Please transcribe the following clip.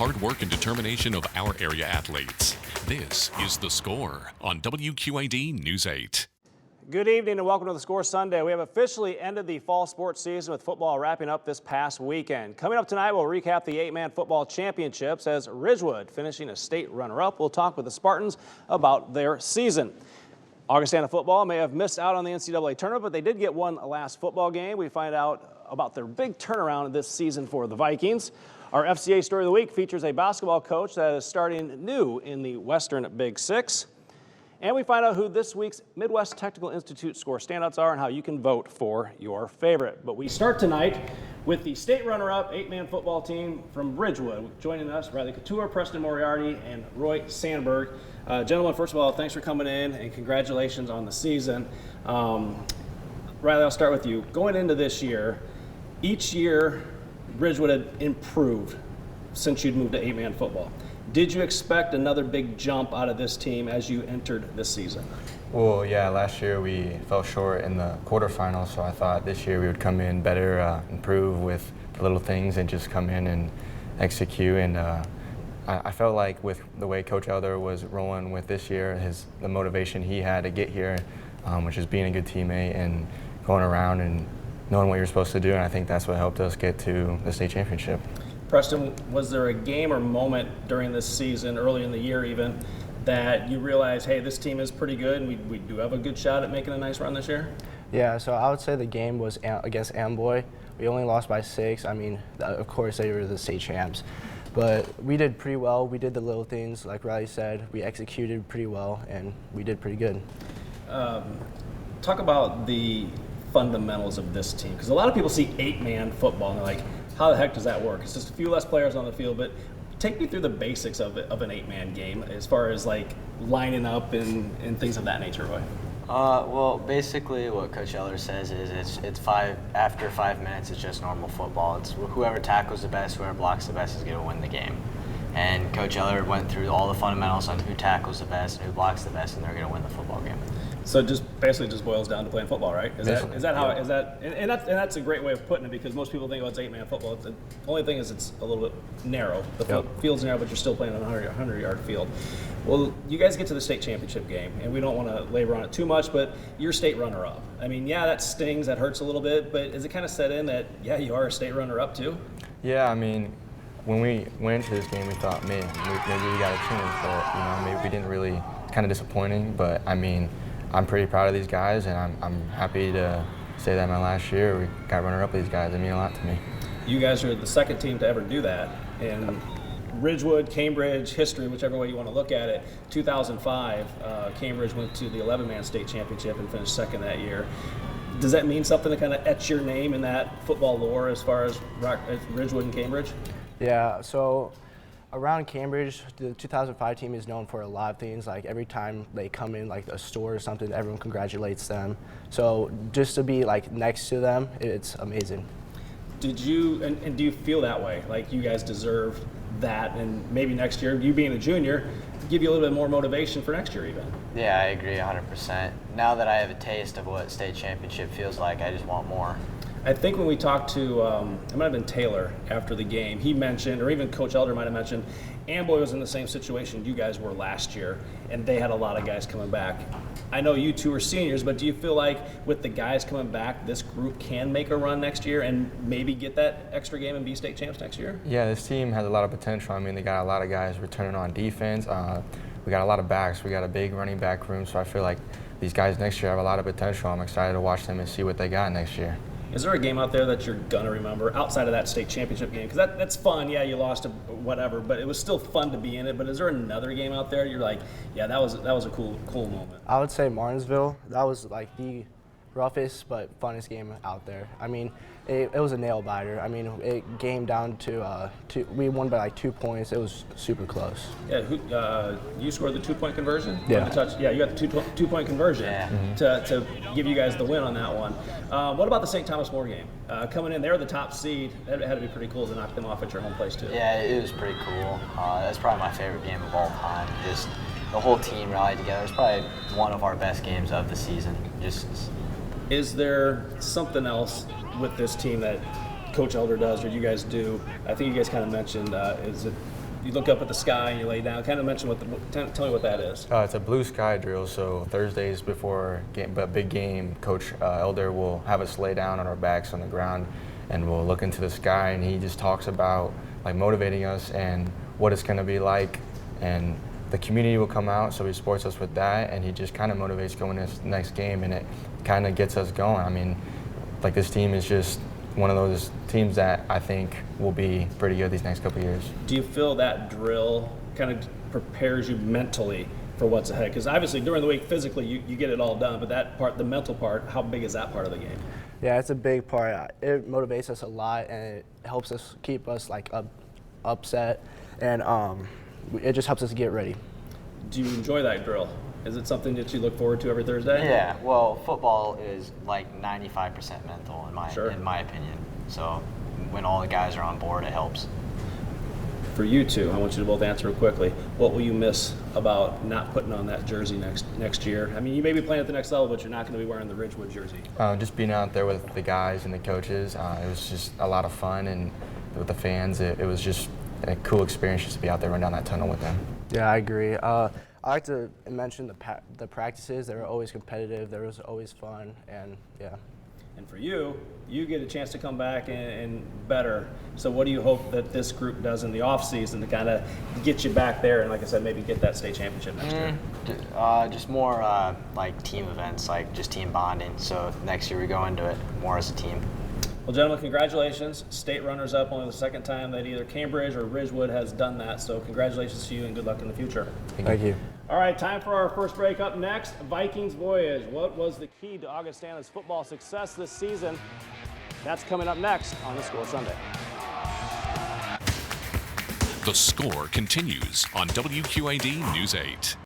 hard work and determination of our area athletes. This is The Score on WQAD News 8. Good evening and welcome to The Score Sunday. We have officially ended the fall sports season with football wrapping up this past weekend. Coming up tonight, we'll recap the 8-man football championships as Ridgewood finishing a state runner-up. We'll talk with the Spartans about their season. Augustana football may have missed out on the NCAA tournament, but they did get one last football game. We find out about their big turnaround this season for the Vikings. Our FCA Story of the Week features a basketball coach that is starting new in the Western Big Six. And we find out who this week's Midwest Technical Institute score standouts are and how you can vote for your favorite. But we start tonight with the state runner-up 8-man football team from Ridgewood. Joining us, Riley Couture, Preston Moriarty, and Roy Sandberg. Gentlemen, first of all, thanks for coming in and congratulations on the season. Riley, I'll start with you. Going into this year, each year Ridgewood had improved since you'd moved to 8-man football. Did you expect another big jump out of this team as you entered this season? Well, yeah, last year we fell short in the quarterfinals, so I thought this year we would come in better, improve with the little things and just come in and execute. And I felt like with the way Coach Elder was rolling with this year, the motivation he had to get here, which is being a good teammate and going around and knowing what you're supposed to do, and I think that's what helped us get to the state championship. Preston, was there a game or moment during this season, early in the year even, that you realized, hey, this team is pretty good and we do have a good shot at making a nice run this year? Yeah, so I would say the game was against Amboy. We only lost by 6. I mean, of course, they were the state champs. But we did pretty well. We did the little things, like Riley said. We executed pretty well, and we did pretty good. Talk about the fundamentals of this team, because a lot of people see 8-man football and they're like, how the heck does that work? It's just a few less players on the field, but take me through the basics of an 8-man game as far as like lining up and things of that nature, Roy. Well, basically what Coach Eller says is it's after 5 minutes, it's just normal football. It's whoever tackles the best, whoever blocks the best is going to win the game. And Coach Eller went through all the fundamentals on who tackles the best, who blocks the best, and they're going to win the football game. So it just basically just boils down to playing football, right? Is that how? Yeah. Is that? And that's a great way of putting it, because most people think, oh, it's 8-man football. The only thing is it's a little bit narrow. The field's narrow, but you're still playing on a 100-yard field. Well, you guys get to the state championship game, and we don't want to labor on it too much, but you're state runner-up. I mean, yeah, that stings, that hurts a little bit, but is it kind of set in that, yeah, you are a state runner-up too? Yeah, I mean, when we went into this game, we thought, man, maybe we got a chance, but maybe we didn't really. Kind of disappointing, but I mean, I'm pretty proud of these guys, and I'm happy to say that my last year we got runner-up with these guys. They mean a lot to me. You guys are the second team to ever do that in Ridgewood, Cambridge history, whichever way you want to look at it. 2005, Cambridge went to the 11-man state championship and finished second that year. Does that mean something to kind of etch your name in that football lore as far as Ridgewood and Cambridge? Yeah, so around Cambridge, the 2005 team is known for a lot of things. Like every time they come in, like a store or something, everyone congratulates them. So just to be like next to them, it's amazing. Did you and do you feel that way? Like you guys deserve that, and maybe next year, you being a junior, give you a little bit more motivation for next year even? Yeah, I agree 100%. Now that I have a taste of what state championship feels like, I just want more. I think when we talked to, it might have been Taylor after the game, he mentioned, or even Coach Elder might have mentioned, Amboy was in the same situation you guys were last year, and they had a lot of guys coming back. I know you two are seniors, but do you feel like with the guys coming back, this group can make a run next year and maybe get that extra game and be state champs next year? Yeah, this team has a lot of potential. I mean, they got a lot of guys returning on defense. We got a lot of backs. We got a big running back room, so I feel like these guys next year have a lot of potential. I'm excited to watch them and see what they got next year. Is there a game out there that you're going to remember outside of that state championship game? Because that's fun. Yeah, you lost to whatever, but it was still fun to be in it. But is there another game out there you're like, yeah, that was a cool moment? I would say Martinsville. That was like the roughest but funnest game out there. I mean, it was a nail biter. I mean, it came down to we won by like 2 points. It was super close. Yeah, you scored the 2-point conversion? Yeah. Yeah, you got the two-point conversion to give you guys the win on that one. What about the St. Thomas More game? Coming in, they're the top seed. That had to be pretty cool to knock them off at your home place too. Yeah, it was pretty cool. That's probably my favorite game of all time. Just the whole team rallied together. It's probably one of our best games of the season. Is there something else with this team that Coach Elder does or you guys do? I think you guys kind of mentioned, is it you look up at the sky and you lay down. Kind of mention tell me what that is. It's a blue sky drill. So Thursdays before a big game, Coach Elder will have us lay down on our backs on the ground, and we'll look into the sky. And he just talks about like motivating us and what it's going to be like, and the community will come out. So he supports us with that, and he just kind of motivates going into the next game, and it kind of gets us going. I mean, like this team is just one of those teams that I think will be pretty good these next couple of years. Do you feel that drill kind of prepares you mentally for what's ahead? Because obviously during the week, physically, you get it all done, but that part, the mental part, how big is that part of the game? Yeah, it's a big part. It motivates us a lot, and it helps us keep us like upset, and it just helps us get ready. Do you enjoy that drill? Is it something that you look forward to every Thursday? Yeah, well, football is like 95% mental in my opinion. So when all the guys are on board, it helps. For you two, I want you to both answer real quickly. What will you miss about not putting on that jersey next year? I mean, you may be playing at the next level, but you're not going to be wearing the Ridgewood jersey. Just being out there with the guys and the coaches, it was just a lot of fun, and with the fans, it was just a cool experience just to be out there running down that tunnel with them. Yeah, I agree. I like to mention the practices. They were always competitive. There was always fun, and yeah. And for you, you get a chance to come back and better. So what do you hope that this group does in the off season to kind of get you back there and, like I said, maybe get that state championship next year? Just more like team events, like just team bonding. So next year we go into it more as a team. Well, gentlemen, congratulations. State runners-up, only the second time that either Cambridge or Ridgewood has done that. So congratulations to you and good luck in the future. Thank you. All right, time for our first break. Up next, Vikings Voyage. What was the key to Augustana's football success this season? That's coming up next on The Score Sunday. The Score continues on WQAD News 8.